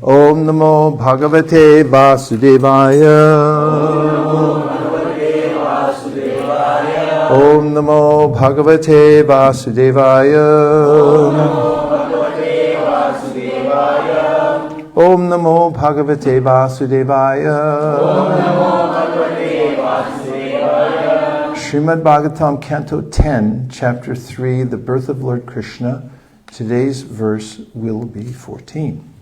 Om Namo Bhagavate Vasudevaya. Om Namo Bhagavate Vasudevaya. Om Namo Bhagavate Vasudevaya. Srimad Bhagavatam, Canto 10, Chapter 3, The Birth of Lord Krishna. Today's verse will be 14.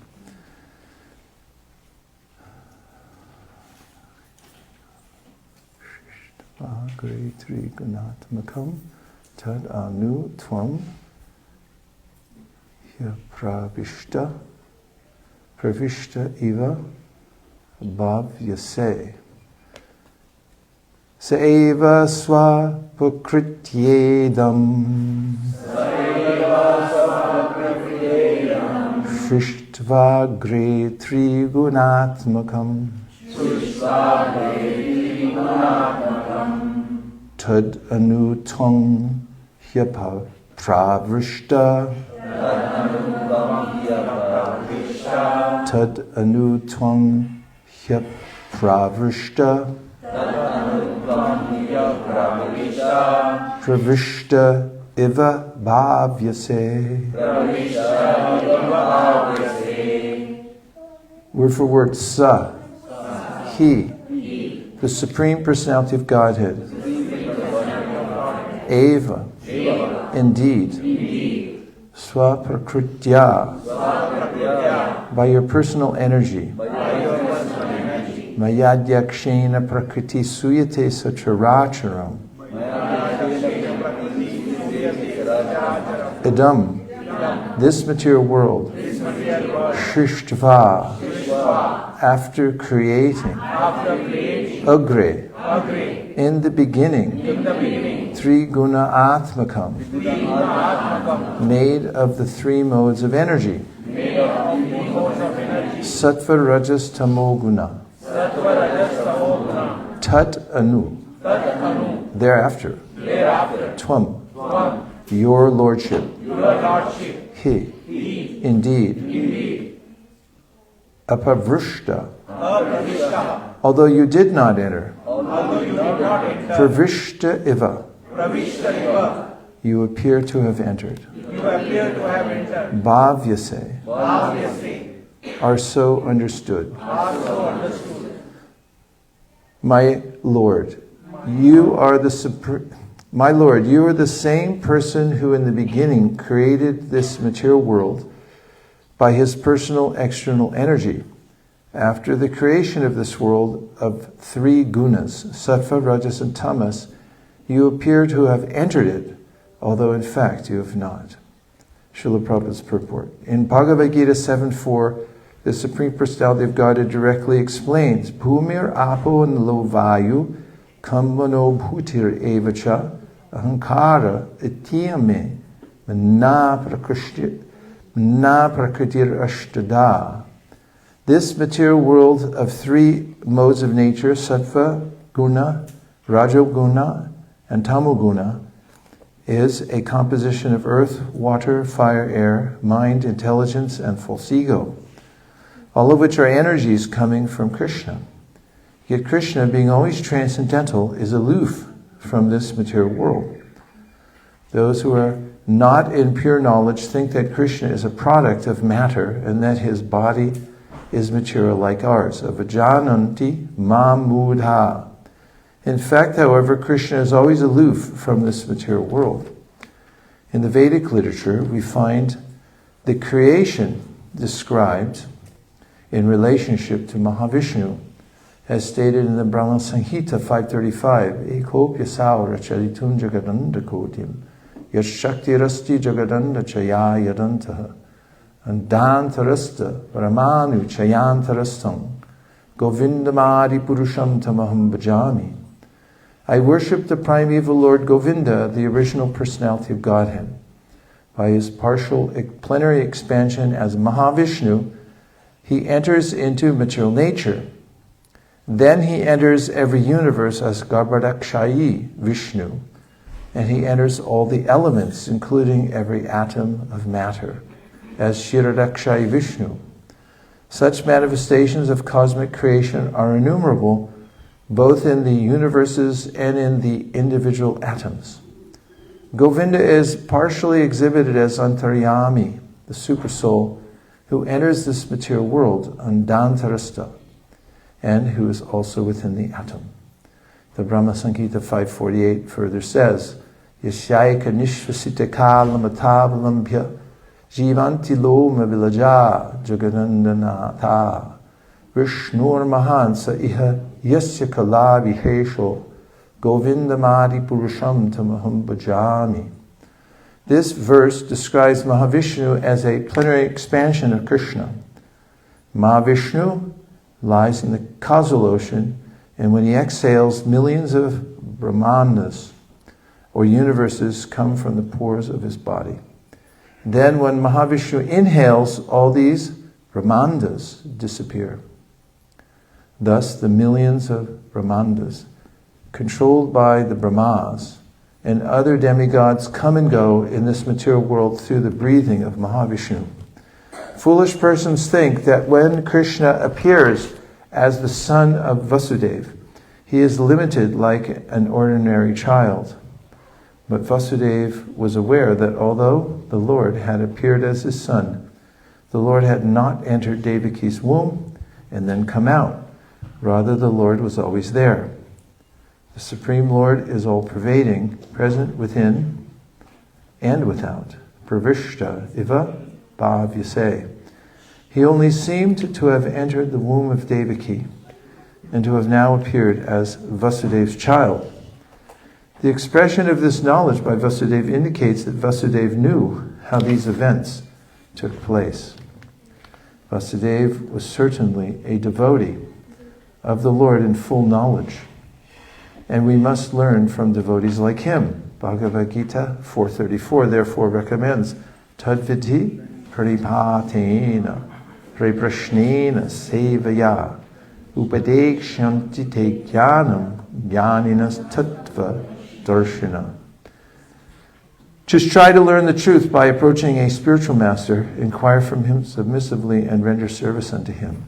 Agre trigunatmakam tad anu tvam pravishta iva bhavyase. Saeva svapakrityedam Srishtva-gre trigunatmakam tad anu tvam pravrishta tad anu tvam pravrishta pravishta iva bhavyase. Word for word, sa, he, the Supreme Personality of Godhead. Eva, indeed. Swaprakritya, by your personal energy. Mayadyakshena prakriti suyate sacharacharam. Idam, this material world. Srishtva, after creating. Agre, in the beginning. Triguna-atmakam, made of the three modes of energy. Sattva, rajas, tamoguna. Tat anu, thereafter. Tvam, your lordship. He, indeed. Apavrishta, although you did not enter. Pravishta iva, you appear to have entered. Bhavyase, are so understood. My Lord, you are the same person who in the beginning created this material world by his personal external energy. After the creation of this world of three gunas, sattva, rajas, and tamas, you appear to have entered it, although in fact you have not. Srila Prabhupada's purport. In Bhagavad Gita 7.4, the Supreme Personality of Godhead directly explains, Bhumir apo nlo vayu kambano bhutir evacha ahankara ityame na prakritir ashtada. This material world of three modes of nature, sattva guna, rajoguna, and tamoguna, is a composition of earth, water, fire, air, mind, intelligence, and false ego, all of which are energies coming from Krishna. Yet Krishna, being always transcendental, is aloof from this material world. Those who are not in pure knowledge think that Krishna is a product of matter and that his body is material like ours. Avajananti mamudha. In fact, however, Krishna is always aloof from this material world. In the Vedic literature, we find the creation described in relationship to Mahavishnu, as stated in the Brahma Samhita 535, Ekopya saura charitun jagadanda kotim, yashakti rasti jagadanda chaya yadantaha, andantarasta paramanu chayantarastam, govindamadi purusham tamaham bhajami. I worship the primeval Lord Govinda, the original personality of Godhead. By his partial plenary expansion as Mahavishnu, he enters into material nature. Then he enters every universe as Garbhadakshayi Vishnu, and he enters all the elements, including every atom of matter, as Shiradakshayi Vishnu. Such manifestations of cosmic creation are innumerable, both in the universes and in the individual atoms. Govinda is partially exhibited as Antaryami, the Supersoul, who enters this material world, Andantarastha, and who is also within the atom. The Brahma Sankita 548 further says, Yashaika nishvasita kalamatavalambhya jivanti loma vilaja jaganandanata vishnur mahansa iha yasya kala vihesho govindamadi purusham tamaham bhajami. This verse describes Mahavishnu as a plenary expansion of Krishna. Mahavishnu lies in the causal ocean, and when he exhales, millions of Brahmandas, or universes, come from the pores of his body. Then when Mahavishnu inhales, all these Brahmandas disappear. Thus the millions of Brahmandas, controlled by the Brahmas, and other demigods come and go in this material world through the breathing of Mahavishnu. Foolish persons think that when Krishna appears as the son of Vasudeva, he is limited like an ordinary child. But Vasudeva was aware that although the Lord had appeared as his son, the Lord had not entered Devaki's womb and then come out. Rather, the Lord was always there. The Supreme Lord is all-pervading, present within and without. Pravishta iva bhavyase. He only seemed to have entered the womb of Devaki and to have now appeared as Vasudeva's child. The expression of this knowledge by Vasudeva indicates that Vasudeva knew how these events took place. Vasudeva was certainly a devotee of the Lord in full knowledge, and we must learn from devotees like him. Bhagavad Gita 4:34 therefore recommends tadvidhi paripatena prashnena sevaya upadekshanti te jnanam jnaninas tattva darshana. Just try to learn the truth by approaching a spiritual master, inquire from him submissively, and render service unto him.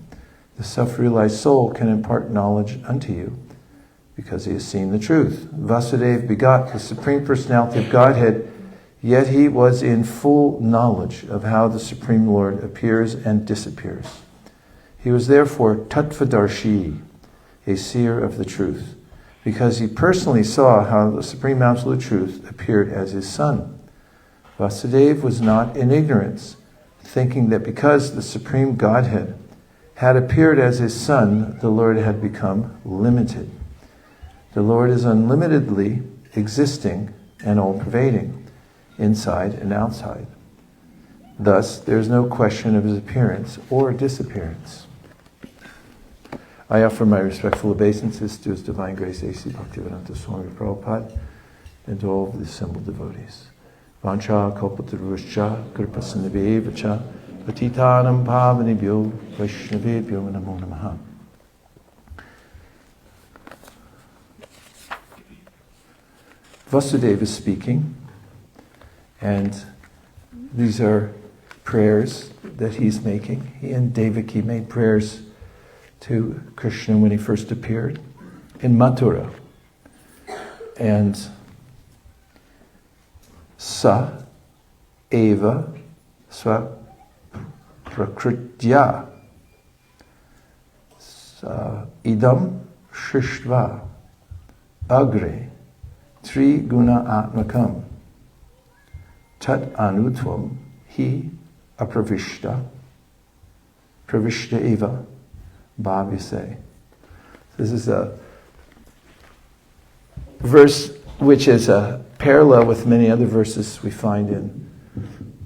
The self-realized soul can impart knowledge unto you, because he has seen the truth. Vasudeva begot the Supreme Personality of Godhead, yet he was in full knowledge of how the Supreme Lord appears and disappears. He was therefore tattvadarshi, a seer of the truth, because he personally saw how the Supreme Absolute Truth appeared as his son. Vasudeva was not in ignorance, thinking that because the Supreme Godhead had appeared as his son, the Lord had become limited. The Lord is unlimitedly existing and all-pervading, inside and outside. Thus, there is no question of his appearance or disappearance. I offer my respectful obeisances to His Divine Grace A.C. Bhaktivedanta Swami Prabhupada and to all of the assembled devotees. Vancha kalpataruscha kripasinabhevacha patitanam pavanibhyo vaishnavebhyo namo namaha. Vasudeva is speaking, and these are prayers that he's making. He and Devaki made prayers to Krishna when he first appeared in Mathura. And sa eva swa prakritya sa idam shishtva agre tri guna atmakam tat anutvam hi apravishta pravishta eva bhavyase. This is a verse which is a parallel with many other verses we find in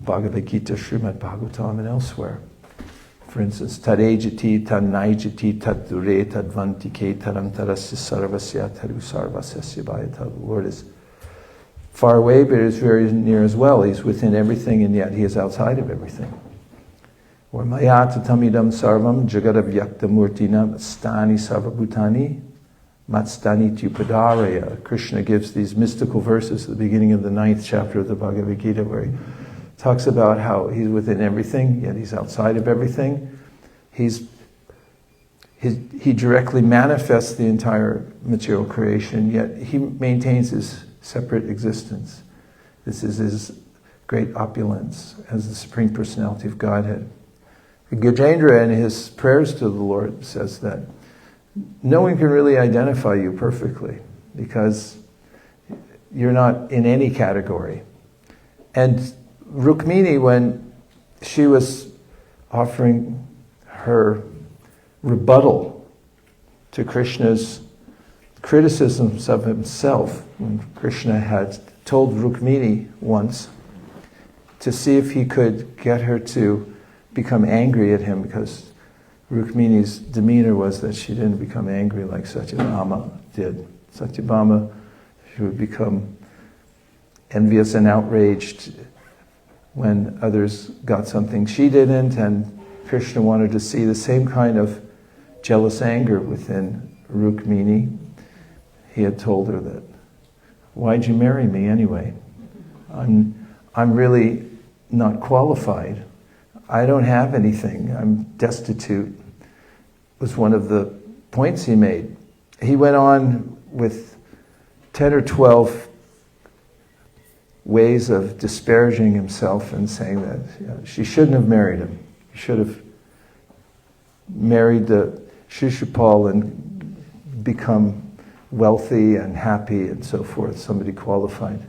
Bhagavad Gita, Srimad Bhagavatam, and elsewhere. For instance, Tarejati, Tanaijati, Tatdure, Tadvantike, Tarantarasya Sarvasya, Taru Sarvasya Bhayata. The Lord is far away, but is very near as well. He's within everything, and yet He is outside of everything. Or Mayata Tamidam Sarvam, Jagadavyakta Murtina, Stani Sarvabhutani, Matstani Tupadaraya. Krishna gives these mystical verses at the beginning of the 9th chapter of the Bhagavad Gita, where he talks about how He's within everything, yet He's outside of everything. he directly manifests the entire material creation, yet he maintains his separate existence. This is his great opulence as the Supreme Personality of Godhead. Gajendra, in his prayers to the Lord, says that no one can really identify you perfectly because you're not in any category. And Rukmini, when she was offering her rebuttal to Krishna's criticisms of himself, when Krishna had told Rukmini once to see if he could get her to become angry at him, because Rukmini's demeanor was that she didn't become angry like Satyabhama did. Satyabhama, she would become envious and outraged when others got something she didn't, and Krishna wanted to see the same kind of jealous anger within Rukmini. He had told her that, why'd you marry me anyway? I'm really not qualified. I don't have anything. I'm destitute, was one of the points he made. He went on with 10 or 12 ways of disparaging himself and saying that she shouldn't have married him. She should have married the Shishupal and become wealthy and happy and so forth, somebody qualified.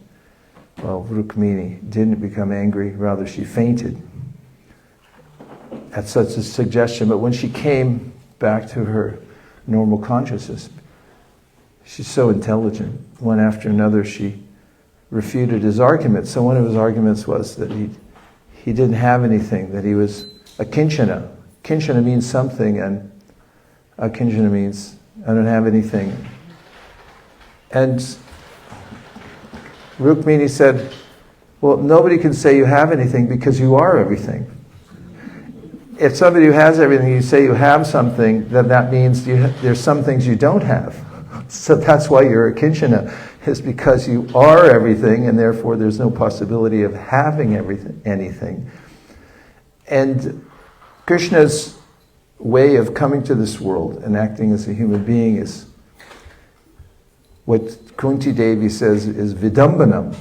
Well, Rukmini didn't become angry, rather she fainted at such a suggestion. But when she came back to her normal consciousness, she's so intelligent. One after another, she refuted his arguments. So one of his arguments was that he didn't have anything, that he was a Kṛiṣṇa. Kṛiṣṇa means something, and Kṛiṣṇa means I don't have anything. And Rukmini said, well, nobody can say you have anything because you are everything. If somebody who has everything, you say you have something, then that means there's some things you don't have. So that's why you're a Kṛiṣṇa, is because you are everything, and therefore there's no possibility of having anything. And Krishna's way of coming to this world and acting as a human being is what Kunti Devi says is vidambanam.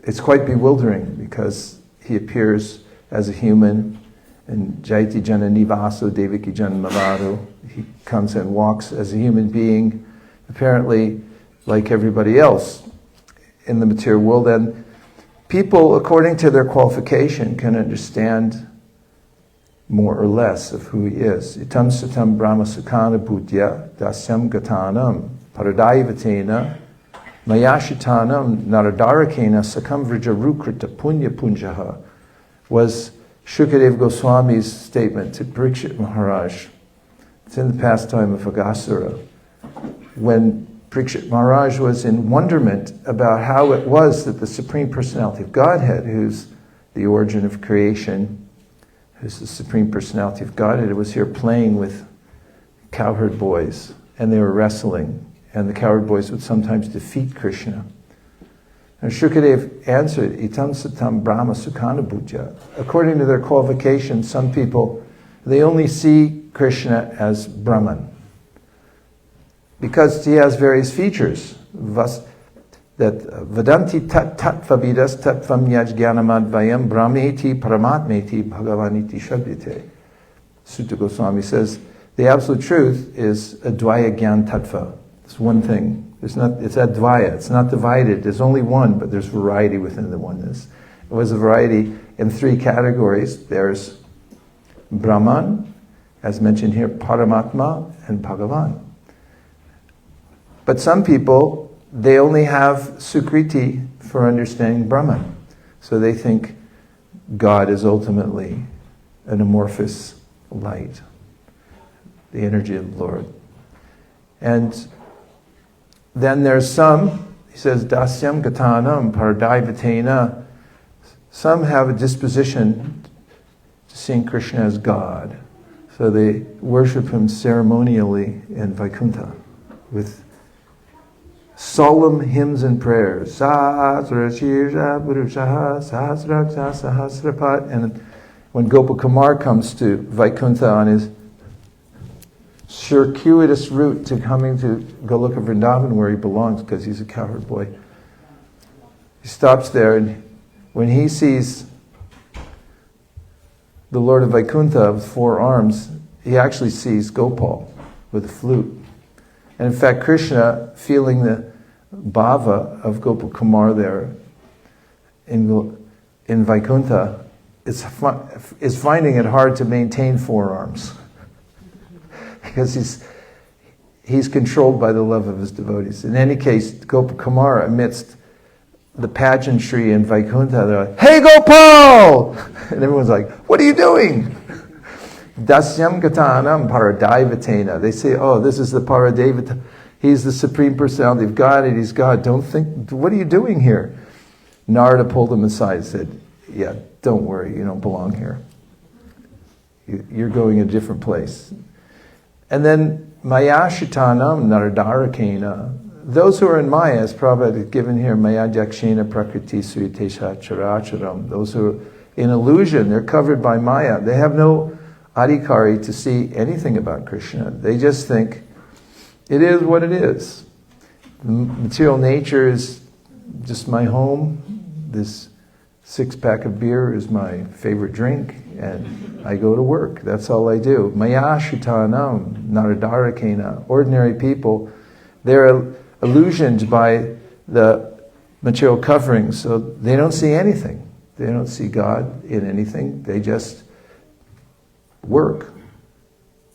It's quite bewildering because he appears as a human, and Jaiti Jana Nivaso Devaki Janmavaru, he comes and walks as a human being, apparently like everybody else in the material world. And people, according to their qualification, can understand more or less of who he is. Itam satam brahma sukana bhutya dasyam gatanam paradaivatena mayashitanam naradarakena sakam vrijarukrita punya punjaha, was Shukadeva Goswami's statement to Parikshit Maharaj. It's in the pastime of Agasura, when Parikshit Maharaj was in wonderment about how it was that the Supreme Personality of Godhead, who's the origin of creation, who's the Supreme Personality of Godhead, was here playing with cowherd boys, and they were wrestling, and the cowherd boys would sometimes defeat Krishna. And Shukadeva answered, Itam satam brahma sukana bhutya. According to their qualifications, some people, they only see Krishna as Brahman, because he has various features. That vadanti tat vavidas tattvam yajñānamadvayam brahmeti paramatmeti bhagavaniti shabdite. Sutta Goswami says, the absolute truth is advaya gyan tattva. It's one thing. It's advaya. It's not divided. There's only one, but there's variety within the oneness. It was a variety in three categories. There's Brahman, as mentioned here, Paramatma, and Bhagavan. But some people, they only have Sukriti for understanding Brahman. So they think God is ultimately an amorphous light, the energy of the Lord. And then there's some, he says, dasyam gatanam paradaivatena. Some have a disposition to seeing Krishna as God. So they worship him ceremonially in Vaikuntha with solemn hymns and prayers. And when Gopakumar comes to Vaikuntha on his circuitous route to coming to Goloka Vrindavan where he belongs, because he's a cowherd boy. He stops there, and when he sees the Lord of Vaikuntha with 4 arms, he actually sees Gopal with a flute. And in fact, Krishna, feeling the bhava of Gopal Kumar there in Vaikuntha, is finding it hard to maintain 4 arms. Because he's controlled by the love of his devotees. In any case, Gopal Kumar, amidst the pageantry in Vaikuntha, they're like, "Hey Gopal!" And everyone's like, "What are you doing?" Dasyam gatanam paradaivatena. They say, "Oh, this is the Paradevata. He's the Supreme Personality of God, and he's God. Don't think, what are you doing here?" Narada pulled him aside and said, "Yeah, don't worry, you don't belong here. You're going a different place." And then mayāśitānaṁ naradarakena. Those who are in Maya, as Prabhupada has given here, maya yakshena prakriti suyatesha characharam. Those who are in illusion, they're covered by Maya. They have no adhikari to see anything about Krishna. They just think it is what it is. Material nature is just my home. This 6-pack of beer is my favorite drink, and I go to work. That's all I do. Mayāśitānaṁ naradarakena. Ordinary people, they're illusioned by the material covering, so they don't see anything. They don't see God in anything. They just work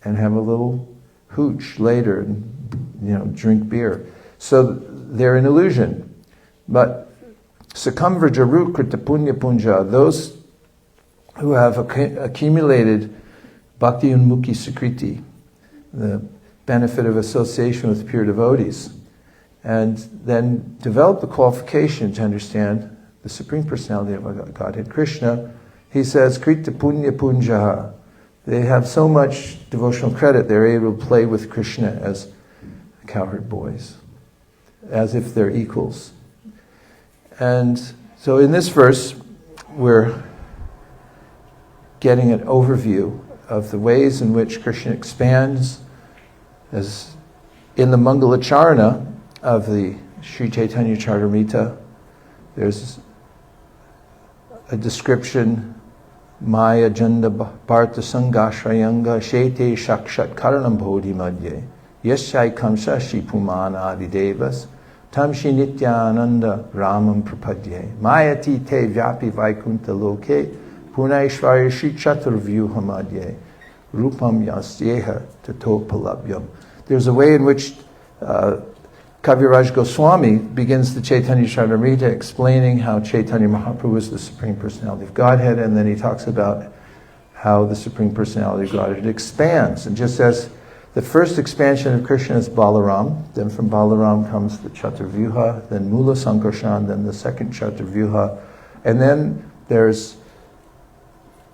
and have a little hooch later and drink beer. So they're an illusion. But Sakamvrajaru krita punya punja, those who have accumulated bhakti unmukhi sukriti, the benefit of association with pure devotees, and then develop the qualification to understand the Supreme Personality of Godhead Krishna, he says, krita punya punjaha. They have so much devotional credit, they're able to play with Krishna as cowherd boys, as if they're equals. And so in this verse, we're getting an overview of the ways in which Krishna expands as in the Mangalacharana of the Sri Chaitanya Charitamrita. There's a description, Maya Janda Bharta Sangashrayanga Shete Shakshat Karanam Bodhi Madhye Yashai Kamsa Shri Pumana Adidevas Tamshi Nityananda Ramam Prapadye Mayati Te Vyapi Vaikunta Loke Punaishvarya Shri Chaturvyuha Madhye Rupam Yasyeha Tato Palabhyam. There's a way in which Kaviraj Goswami begins the Chaitanya Charitamrita explaining how Chaitanya Mahaprabhu is the Supreme Personality of Godhead, and then he talks about how the Supreme Personality of Godhead expands. And just as the first expansion of Krishna is Balaram, then from Balaram comes the Chaturvyuha, then Mula Sankarshan, then the second Chaturvyuha, and then there's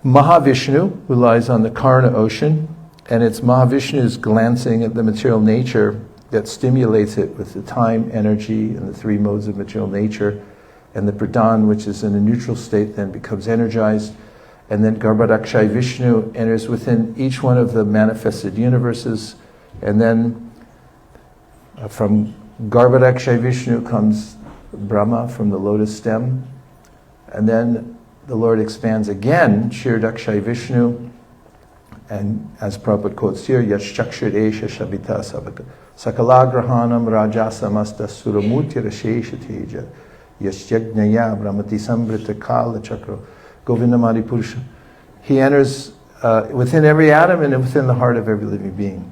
Mahavishnu, who lies on the Karna ocean, and it's Mahavishnu's glancing at the material nature that stimulates it with the time, energy, and the 3 modes of material nature. And the Pradhan, which is in a neutral state, then becomes energized. And then Garbhadakshay Vishnu enters within each one of the manifested universes. And then from Garbhadakshay Vishnu comes Brahma from the lotus stem. And then the Lord expands again, Shirdakshay Vishnu. And as Prabhupada quotes here, Yashchakshir Esha Shabita Sabaka Sakalagrahanam Rajasamasta Suramurti Rashesha Teja Yashyagnaya Brahmati Sambrita Kala Chakra Govindamadi Purusha. He enters within every atom and within the heart of every living being.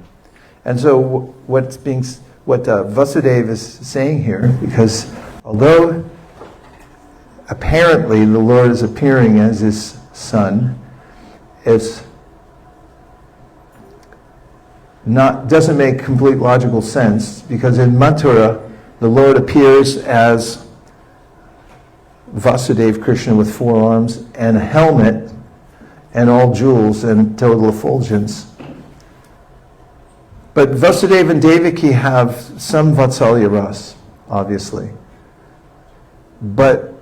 And so what Vasudeva is saying here, because although apparently the Lord is appearing as his son, it's doesn't make complete logical sense, because in Mathura the Lord appears as Vasudeva Krishna with 4 arms and a helmet and all jewels and total effulgence. But Vasudeva and Devaki have some Vatsalya ras, obviously. But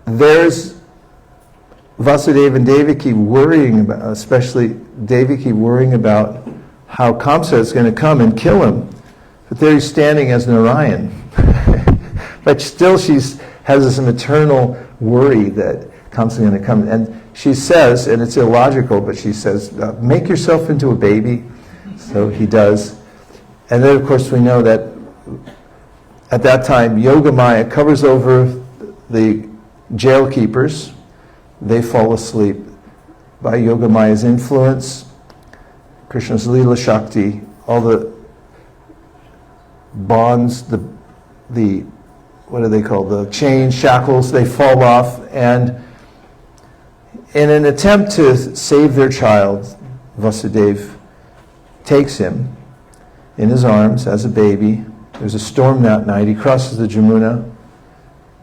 there's Vasudeva and Devaki worrying about, especially Devaki worrying about how Kamsa is going to come and kill him. But there he's standing as Narayan. But still she has this maternal worry that Kamsa is going to come. And she says, and it's illogical, but she says, make yourself into a baby. So he does. And then, of course, we know that at that time, Yogamaya covers over the jail keepers. They fall asleep. By Yogamaya's influence, Krishna's Leela Shakti, all the bonds, the what are they called? The chains, shackles, they fall off. And in an attempt to save their child, Vasudeva takes him in his arms as a baby. There's a storm that night. He crosses the Jamuna.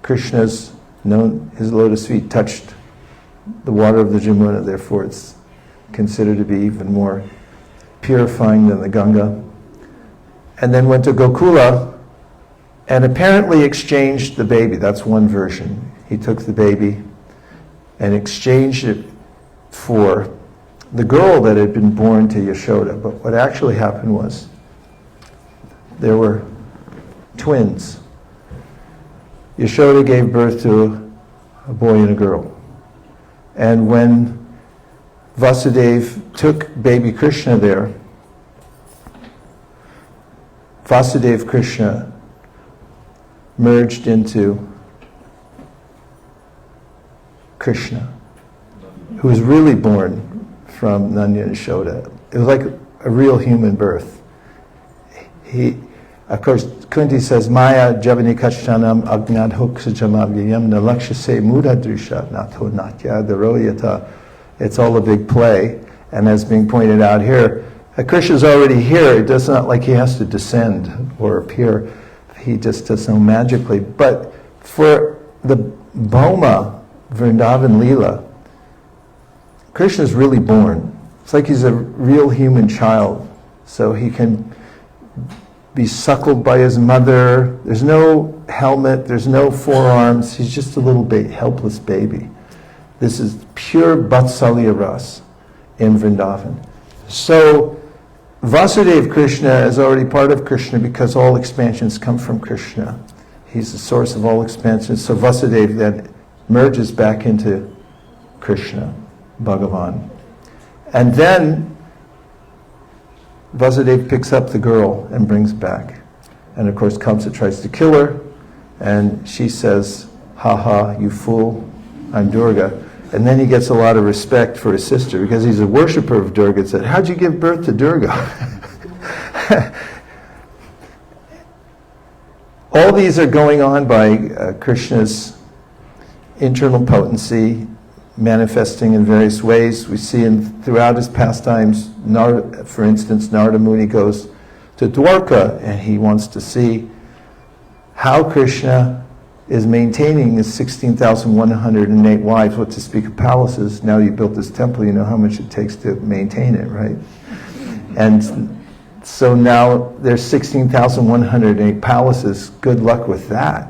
Krishna's known, his lotus feet touched the water of the Jamuna, therefore it's considered to be even more purifying than the Ganga. And then went to Gokula and apparently exchanged the baby. That's one version. He took the baby and exchanged it for the girl that had been born to Yashoda. But what actually happened was there were twins. Yashoda gave birth to a boy and a girl. And when Vasudeva took baby Krishna there, Vasudeva Krishna merged into Krishna, who was really born from Nanda and Yashoda. It was like a real human birth. Of course, Kunti says, Maya javani kashtanam agnadhoksajamabhyam nalakshase mudadrisha nato natya daroyata. It's all a big play. And as being pointed out here, Krishna's already here. It does not like he has to descend or appear. He just does so magically. But for the Bhoma Vrindavan Leela, Krishna's really born. It's like he's a real human child. So he can be suckled by his mother. There's no helmet, there's no forearms. He's just a little helpless baby. This is pure Vatsalya Ras in Vrindavan. So Vasudeva Krishna is already part of Krishna because all expansions come from Krishna. He's the source of all expansions. So Vasudeva then merges back into Krishna, Bhagavan. And then Vasudeva picks up the girl and brings back. And of course Kamsa tries to kill her, and she says, ha ha, you fool, I'm Durga. And then he gets a lot of respect for his sister because he's a worshiper of Durga and said, how'd you give birth to Durga? All these are going on by Krishna's internal potency, manifesting in various ways. We see throughout his pastimes, for instance, Narada Muni goes to Dwarka and he wants to see how Krishna is maintaining his 16,108 wives, what to speak of palaces. Now you built this temple, you know how much it takes to maintain it, right? And so now there's 16,108 palaces. Good luck with that.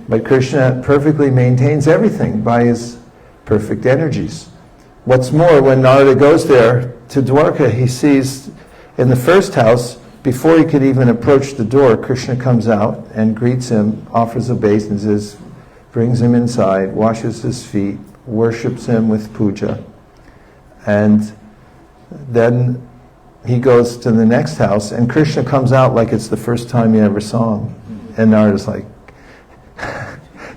But Krishna perfectly maintains everything by his perfect energies. What's more, when Narada goes there to Dwarka, he sees in the first house, before he could even approach the door, Krishna comes out and greets him, offers obeisances, brings him inside, washes his feet, worships him with puja. And then he goes to the next house, and Krishna comes out like it's the first time he ever saw him. And Narada's like,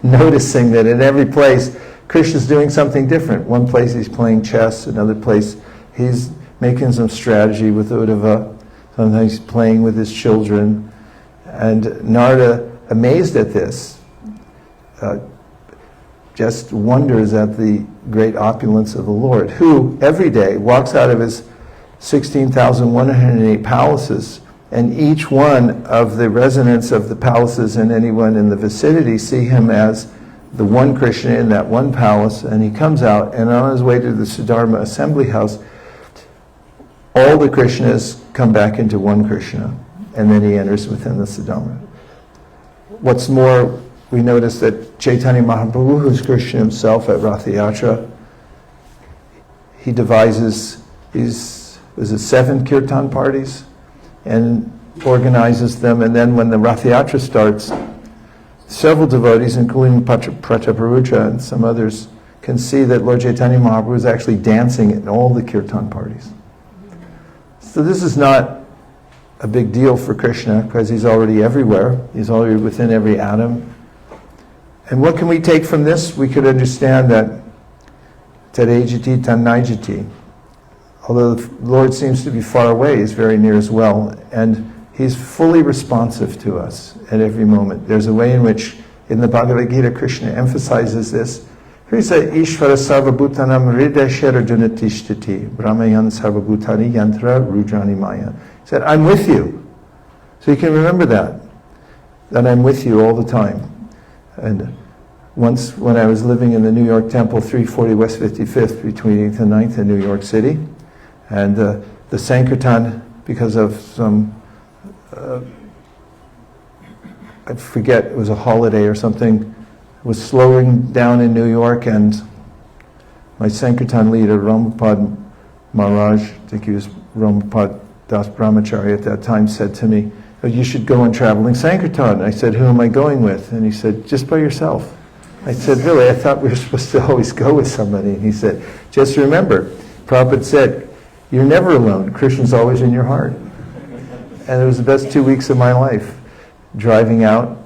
noticing that in every place, Krishna's doing something different. One place he's playing chess, another place he's making some strategy with Uddhava, sometimes he's playing with his children. And Narada, amazed at this, just wonders at the great opulence of the Lord, who every day walks out of his 16,108 palaces, and each one of the residents of the palaces and anyone in the vicinity see him as the one Krishna in that one palace. And he comes out, and on his way to the Siddharma assembly house, all the Krishnas come back into one Krishna, and then he enters within the Siddharma. What's more, we notice that Chaitanya Mahaprabhu, who's Krishna himself at Ratha Yatra, he devises, he's was it 7 kirtan parties, and organizes them. And then when the Rath Yatra starts, several devotees, including Prataparucha and some others, can see that Lord Chaitanya Mahaprabhu is actually dancing in all the kirtan parties. So this is not a big deal for Krishna, because he's already everywhere. He's already within every atom. And what can we take from this? We could understand that Tadejiti Tannaijiti, although the Lord seems to be far away, he's very near as well. And he's fully responsive to us at every moment. There's a way in which, in the Bhagavad Gita, Krishna emphasizes this. He said, Ishvara sarvabhutanam hridaya dunatishtati brahmayan sarvabhutani yantra rudrani maya. He said, I'm with you. So you can remember that I'm with you all the time. And once when I was living in the New York Temple, 340 West 55th, between 8th and 9th in New York City, and the Sankirtan, because of some I forget, it was a holiday or something, was slowing down in New York, and my Sankirtan leader, Ramapad Maharaj, I think he was Ramapad Das Brahmachari at that time, said to me, oh, you should go on traveling Sankirtan. I said, who am I going with? And he said, just by yourself. I said, really? I thought we were supposed to always go with somebody. And he said, just remember, Prabhupada said, you're never alone. Krishna's always in your heart. And it was the best 2 weeks of my life, driving out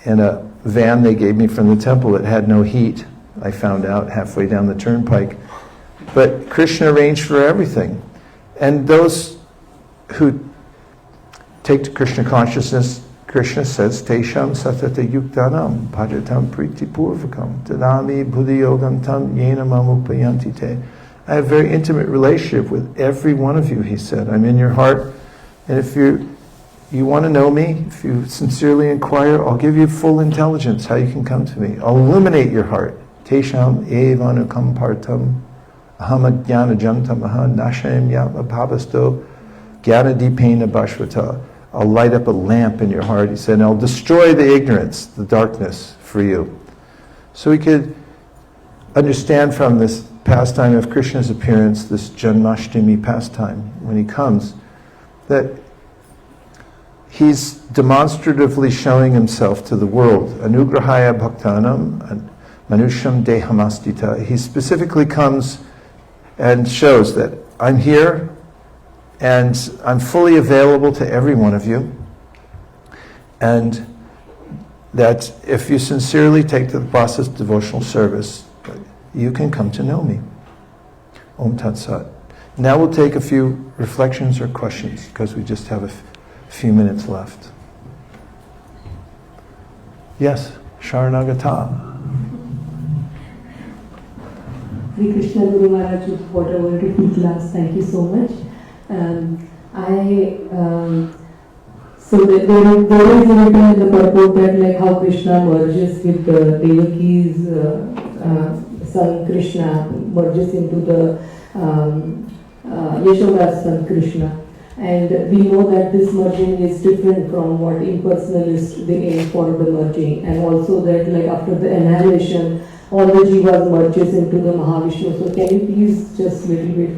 in a van they gave me from the temple. It had no heat, I found out halfway down the turnpike. But Krishna arranged for everything. And those who take to Krishna consciousness, Krishna says, teṣāṁ satata-yuktānāṁ, bhajatāṁ prīti-pūrvakam, dadāmi buddhi-yogaṁ tam yena upayānti te. I have a very intimate relationship with every one of you, he said. I'm in your heart. And if you want to know me, if you sincerely inquire, I'll give you full intelligence how you can come to me. I'll illuminate your heart. Teṣāṁ evānukampārtham, aham ajñāna-jaṁ tamaḥ, nāśayāmy ātma-bhāva-stho, jnāna-dīpena bhasvatā. I'll light up a lamp in your heart, he said, and I'll destroy the ignorance, the darkness for you. So we could understand from this pastime of Krishna's appearance, this Janamashtami pastime, when he comes, that he's demonstratively showing himself to the world. Anugrahāya bhaktānāṁ, mānuṣaṁ deham. He specifically comes and shows that I'm here and I'm fully available to every one of you, and that if you sincerely take to the process of devotional service, you can come to know me. Om Tat Sat. Now we'll take a few reflections or questions, because we just have a few minutes left. Yes, Sharanagata. Hare Krishna Guru Maharaj, what a wonderful class. Thank you so much. So there is written in the purport that like how Krishna merges with the Devaki's son Krishna, merges into the Yashoda's son Krishna. And we know that this merging is different from what impersonalists they aim for the merging, and also that like after the annihilation, all the jivas merges into the Mahavishnu. So can you please just little bit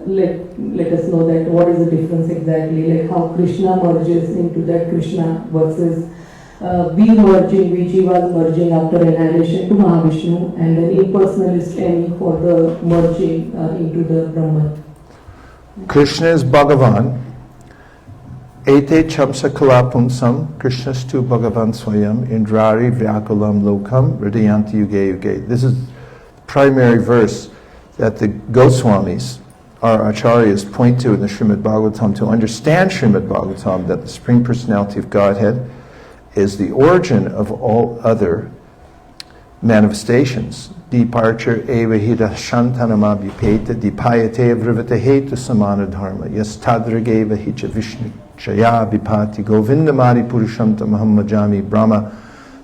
let us know that what is the difference exactly, like how Krishna merges into that Krishna versus we jivas merging after annihilation to Mahavishnu, and then impersonalist aiming for the merging into the Brahman. Krishna is Bhagavan. Ete chamsa kalapumsam Krishnastu Bhagavan Swayam Indrari Vyakulam Lokam Hridayanti Yuge Yuge. This is the primary verse that the Goswamis, our acharyas, point to in the Srimad Bhagavatam to understand Srimad Bhagavatam, that the Supreme Personality of Godhead is the origin of all other manifestations. Departure eva hita shantanamabhipeta dipayate vrivata heta samana dharma yastadrageva hicha vishnu chaya bipati govindamari purusham tamaham bhajami. Brahma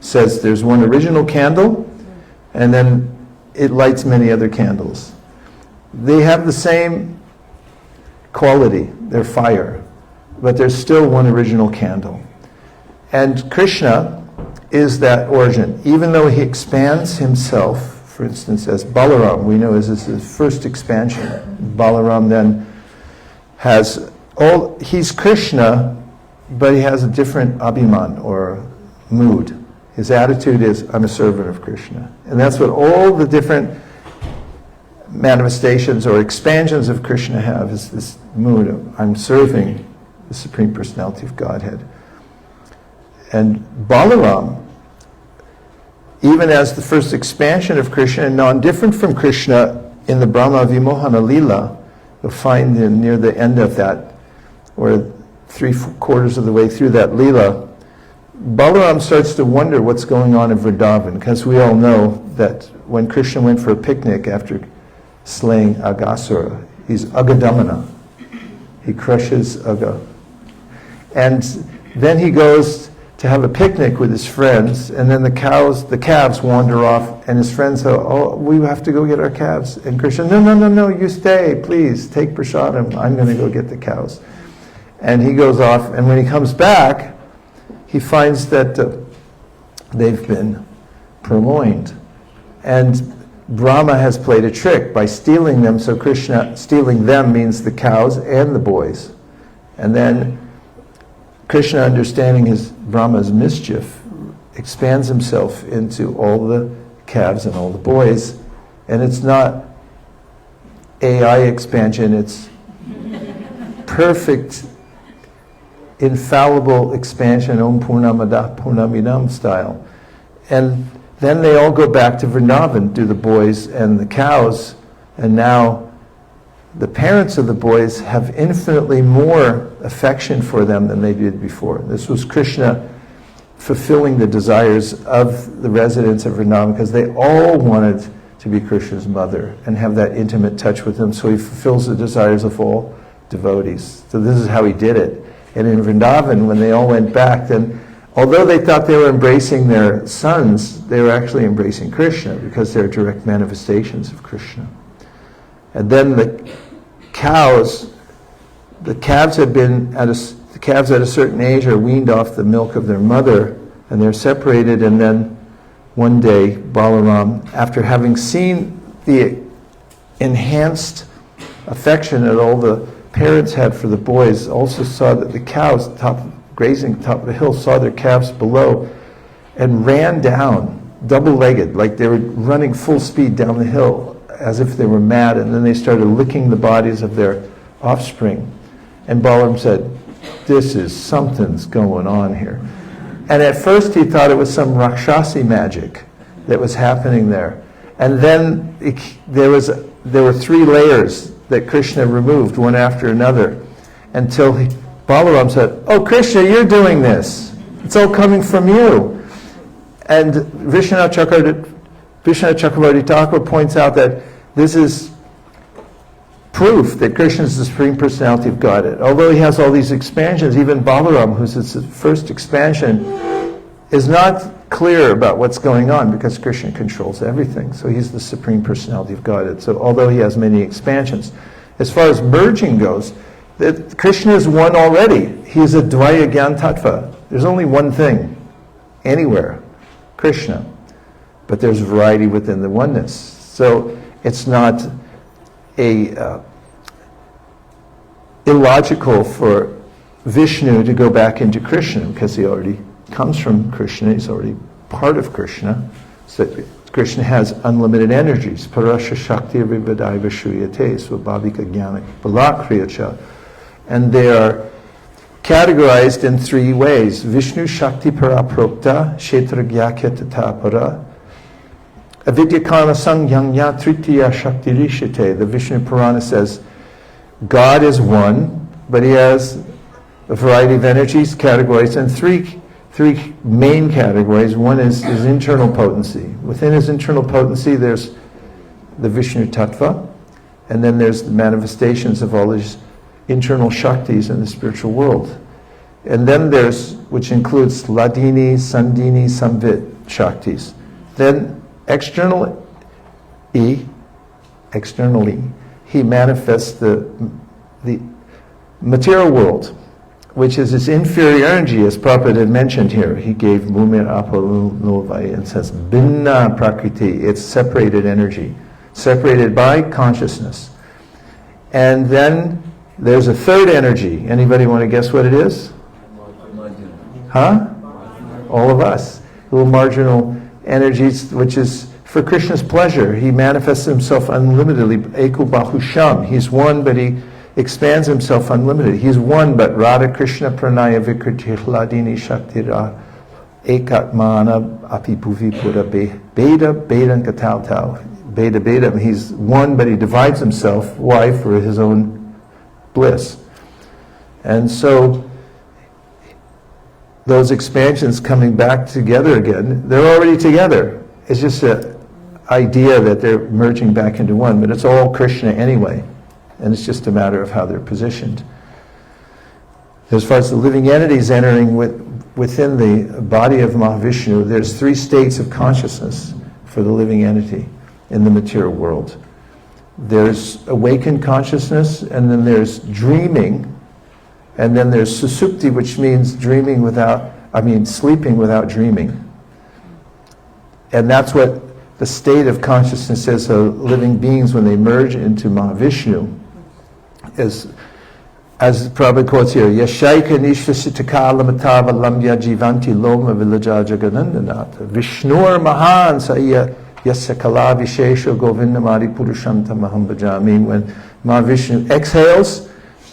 says there's one original candle, and then it lights many other candles. They have the same quality, they're fire, but there's still one original candle. And Krishna is that origin. Even though he expands himself, for instance, as Balaram, we know this is his first expansion. Balaram then he's Krishna, but he has a different abhiman, or mood. His attitude is, I'm a servant of Krishna. And that's what all the different manifestations or expansions of Krishna have, is this mood of, I'm serving the Supreme Personality of Godhead. And Balaram, even as the first expansion of Krishna, and non-different from Krishna in the Brahma Vimohana Lila, you'll find near the end of that, or 3/4 of the way through that Lila, Balaram starts to wonder what's going on in Vrindavan, because we all know that when Krishna went for a picnic after slaying Aghasura, he's Agadamana. He crushes Aga. And then he goes to have a picnic with his friends, and then the calves wander off, and his friends say, oh, we have to go get our calves. And Krishna, no, you stay, please, take prasadam, I'm going to go get the cows. And he goes off, and when he comes back, he finds that they've been purloined. And Brahma has played a trick by stealing them, so Krishna, stealing them means the cows and the boys. And then Krishna, understanding Brahma's mischief, expands himself into all the calves and all the boys. And it's not AI expansion, it's perfect, infallible expansion, Om Purnamada Purnamidam style. And then they all go back to Vrindavan, do the boys and the cows, and now the parents of the boys have infinitely more affection for them than they did before. This was Krishna fulfilling the desires of the residents of Vrindavan, because they all wanted to be Krishna's mother and have that intimate touch with him, so he fulfills the desires of all devotees. So this is how he did it. And in Vrindavan, when they all went back, then although they thought they were embracing their sons, they were actually embracing Krishna, because they're direct manifestations of Krishna. And then the calves at a certain age are weaned off the milk of their mother, and they're separated. And then one day, Balaram, after having seen the enhanced affection that all the parents had for the boys, also saw that the cows grazing top of the hill saw their calves below, and ran down double-legged, like they were running full speed down the hill as if they were mad, and then they started licking the bodies of their offspring. And Balaram said, something's going on here. And at first he thought it was some Rakshasi magic that was happening there. And then there were 3 layers that Krishna removed, one after another, until Balaram said, oh, Krishna, you're doing this. It's all coming from you. And Vishwanath Chakravarti Thakur points out that this is proof that Krishna is the Supreme Personality of Godhead. Although he has all these expansions, even Balaram, who's his first expansion, is not clear about what's going on, because Krishna controls everything. So he's the Supreme Personality of Godhead. So although he has many expansions, as far as merging goes, that Krishna is one already. He is a Dvaya Gyan Tattva. There's only one thing anywhere, Krishna. But there's variety within the oneness. So it's not illogical for Vishnu to go back into Krishna, because he already comes from Krishna, he's already part of Krishna. So Krishna has unlimited energies. Parasha Shakti Vivadaiva Shriyate Svabhavika Jnana Balakriyacha. And they are categorized in 3 ways. Vishnu Shakti Paraprokta Kshetragyakya Tatapara Avidyakana Sangyanya Tritiya Shakti Rishite. The Vishnu Purana says God is one, but he has a variety of energies categorized in three main categories. One is his internal potency. Within his internal potency, there's the Vishnu Tattva, and then there's the manifestations of all his internal Shaktis in the spiritual world. And then there's, which includes Ladini, Sandini, Samvit Shaktis. Then externally, he manifests the material world, which is his inferior energy, as Prabhupada had mentioned here. He gave Mumir Apalovai and says Binna Prakriti. It's separated energy, separated by consciousness. And then There's a third energy. Anybody want to guess what it is? Huh? All of us. Little marginal energies, which is for Krishna's pleasure. He manifests himself unlimitedly. Eko bahusham. He's one, but he expands himself unlimited. He's one, but Radha Krishna pranaya vikriti hladini shaktira ekatmana api pura beda bedan katau. Beda. He's one, but he divides himself. Why? For his own bliss. And so those expansions coming back together again, they're already together. It's just an idea that they're merging back into one, but it's all Krishna anyway. And it's just a matter of how they're positioned. As far as the living entities entering within the body of Mahavishnu, there's 3 states of consciousness for the living entity in the material world. There's awakened consciousness, and then there's dreaming, and then there's susupti, which means sleeping without dreaming. And that's what the state of consciousness is of living beings when they merge into Mahavishnu. As Prabhupada quotes here, Yashaika nishvasitakala matava lamya jivanti loma vilaja jaganandanata Vishnur mahan saiya yasakala vishesho govindamadi purusham tamaham bhajāmi. When Mahavishnu exhales,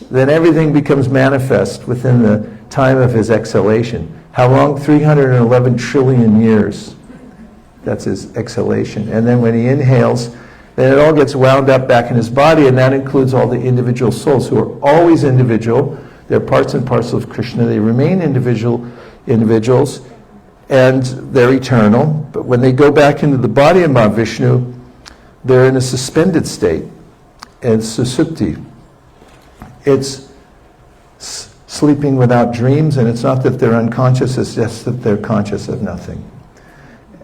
then everything becomes manifest within the time of his exhalation. How long? 311 trillion years. That's his exhalation. And then when he inhales, then it all gets wound up back in his body, and that includes all the individual souls who are always individual. They're parts and parcels of Krishna. They remain individuals, and they're eternal. But when they go back into the body of Mahavishnu, they're in a suspended state. And susupti. It's sleeping without dreams, and it's not that they're unconscious, it's just that they're conscious of nothing.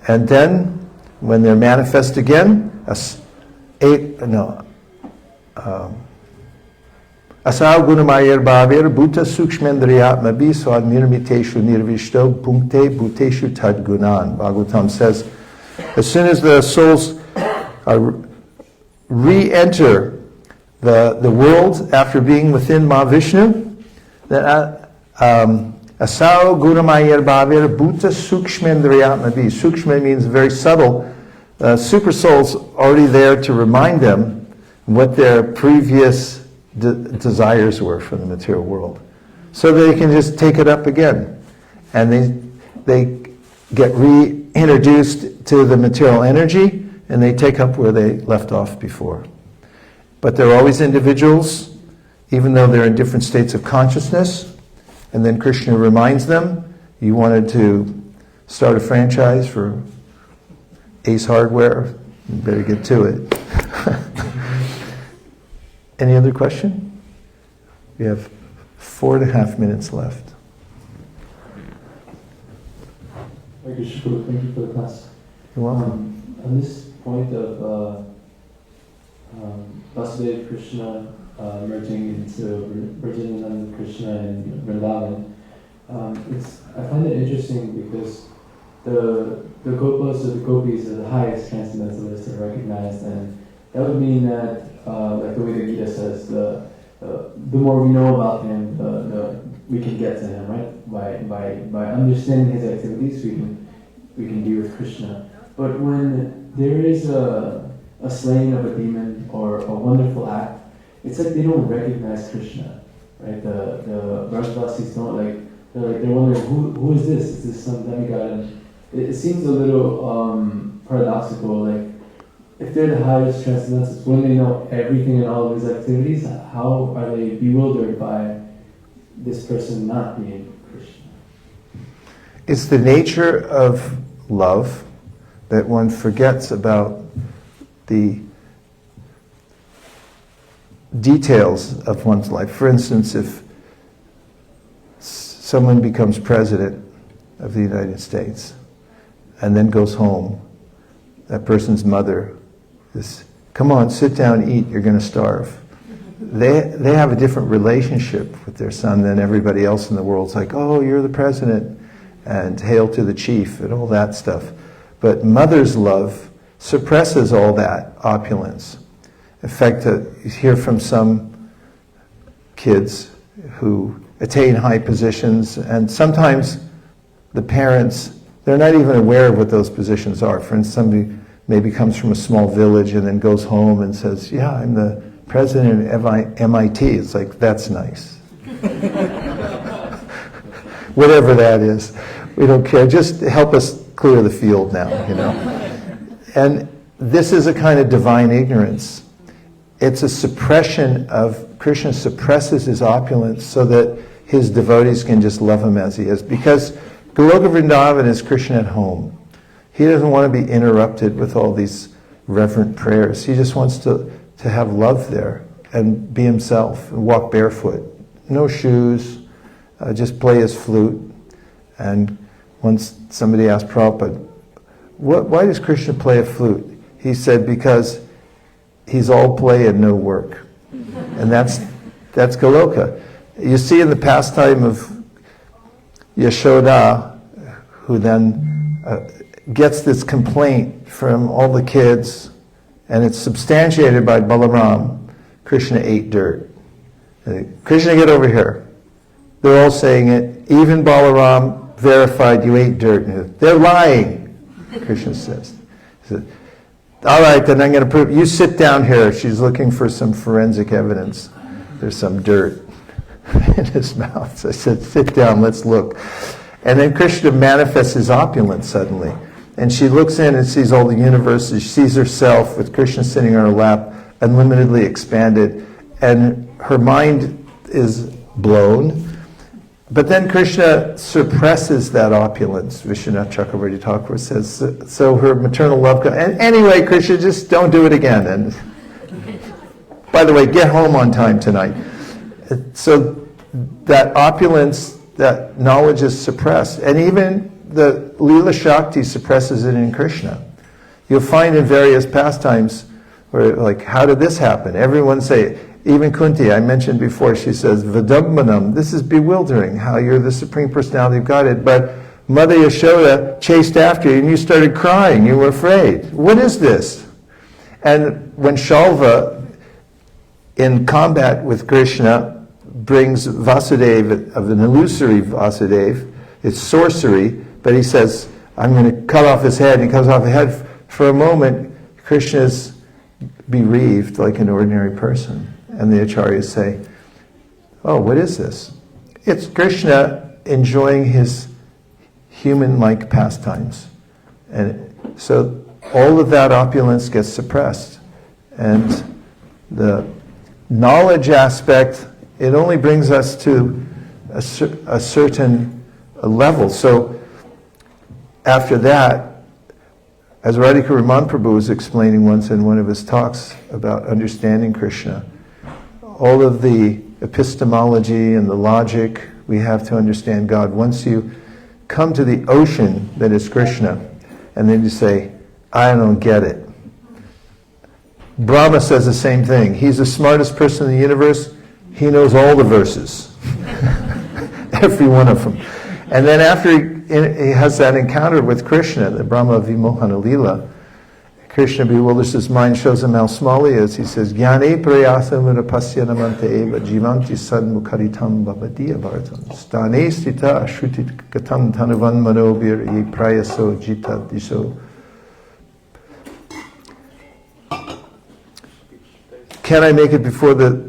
And then, when they're manifest again, Asau gunamayir bhavir bhuta sukshmendriyatmabi swadmirmiteshu nirvishto punkte bhuteshu tadgunan. Bhagavatam says, as soon as the souls re-enter the world after being within Mahavishnu, then Asau gunamayir bhavir bhuta sukshmendriyatmabi. Sukshma means very subtle. Super souls already there to remind them what their previous desires were from the material world, so they can just take it up again, and they get reintroduced to the material energy, and they take up where they left off before. But they're always individuals, even though they're in different states of consciousness. And then Krishna reminds them, you wanted to start a franchise for Ace Hardware, you better get to it. Any other question? We have 4.5 minutes left. Thank you for the class. You're welcome. On this point of Vasudeva Krishna merging into Virginity Krishna and Vrindavan, I find it interesting because the gopas or the gopis are the highest transcendentalists are recognized, and that would mean that, like the way the Gita says, the more we know about him, we can get to him, right? By understanding his activities, we can be with Krishna. But when there is a slaying of a demon or a wonderful act, it's like they don't recognize Krishna, right? The Brajavasis don't they're wondering who is this? Is this some demigod? And it seems a little paradoxical. Like, if they're the highest transcendentalists, when they know everything and all of his activities, how are they bewildered by this person not being Krishna? It's the nature of love that one forgets about the details of one's life. For instance, if someone becomes president of the United States and then goes home, that person's mother is, come on, sit down, eat, you're going to starve. They have a different relationship with their son than everybody else in the world. It's like, oh, you're the president, and hail to the chief, and all that stuff. But mother's love suppresses all that opulence. In fact, you hear from some kids who attain high positions, and sometimes the parents, they're not even aware of what those positions are. For instance, somebody maybe comes from a small village and then goes home and says, yeah, I'm the president of MIT. It's like, that's nice. Whatever that is. We don't care. Just help us clear the field now, you know. And this is a kind of divine ignorance. It's a suppression of, Krishna suppresses his opulence so that his devotees can just love him as he is. Because Goloka Vrindavan is Krishna at home. He doesn't want to be interrupted with all these reverent prayers. He just wants to have love there and be himself and walk barefoot. No shoes, just play his flute. And once somebody asked Prabhupada, why does Krishna play a flute? He said, because he's all play and no work. And that's Goloka. You see in the pastime of Yashoda, who then gets this complaint from all the kids, and it's substantiated by Balaram, Krishna ate dirt. Krishna, get over here. They're all saying it. Even Balaram verified you ate dirt. They're lying, Krishna says. He said, all right, then I'm going to prove. You sit down here. She's looking for some forensic evidence. There's some dirt in his mouth. So I said, sit down, let's look. And then Krishna manifests his opulence suddenly. And she looks in and sees all the universes. She sees herself with Krishna sitting on her lap, unlimitedly expanded. And her mind is blown. But then Krishna suppresses that opulence. Vishwanath Chakravarti Thakur says, so her maternal love goes, and anyway, Krishna, just don't do it again. And by the way, get home on time tonight. So that opulence, that knowledge is suppressed. And even the Leela Shakti suppresses it in Krishna. You'll find in various pastimes where, like, how did this happen? Everyone say, even Kunti, I mentioned before, she says, Vidambhanam, this is bewildering, how you're the Supreme Personality of Godhead, but Mother Yashoda chased after you and you started crying, you were afraid. What is this? And when Shalva, in combat with Krishna, brings Vasudeva, of an illusory Vasudeva, it's sorcery, but he says, I'm going to cut off his head, and he cuts off his head. For a moment, Krishna's bereaved like an ordinary person. And the acharyas say, oh, what is this? It's Krishna enjoying his human-like pastimes. And so all of that opulence gets suppressed. And the knowledge aspect, it only brings us to a certain level. So after that, as Radhika Raman Prabhu was explaining once in one of his talks about understanding Krishna, all of the epistemology and the logic we have to understand God. Once you come to the ocean that is Krishna, and then you say, I don't get it. Brahma says the same thing. He's the smartest person in the universe. He knows all the verses. Every one of them. And then after he has that encounter with Krishna, the Brahma Vimohana Lila, Krishna bewilders his mind, shows him how small he is. He says, Jnane prayasam virapasya namante eva jivanti sadmukaritam bhavadiya bharatam stane stita ashruti katam tanuvan manobir ye prayaso jita diso. Can I make it before the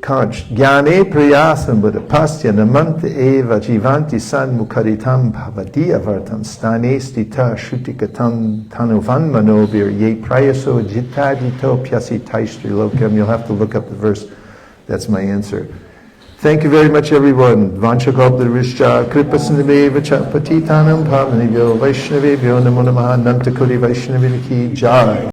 conch? Jnane prayasam virapasya namante eva jivanti sadmukaritam bhavadiya bharatam stane stita ashruti katam tanuvan manobir ye prayaso jita dito pyasi taishtri lokam. You'll have to look up the verse. That's my answer. Thank you very much, everyone. Vanchakalpatarishya kripasindhaveva cha patitanam pavanebhyo vaishnavebhyo namo namaha nantakoti vaishnavi ki jai.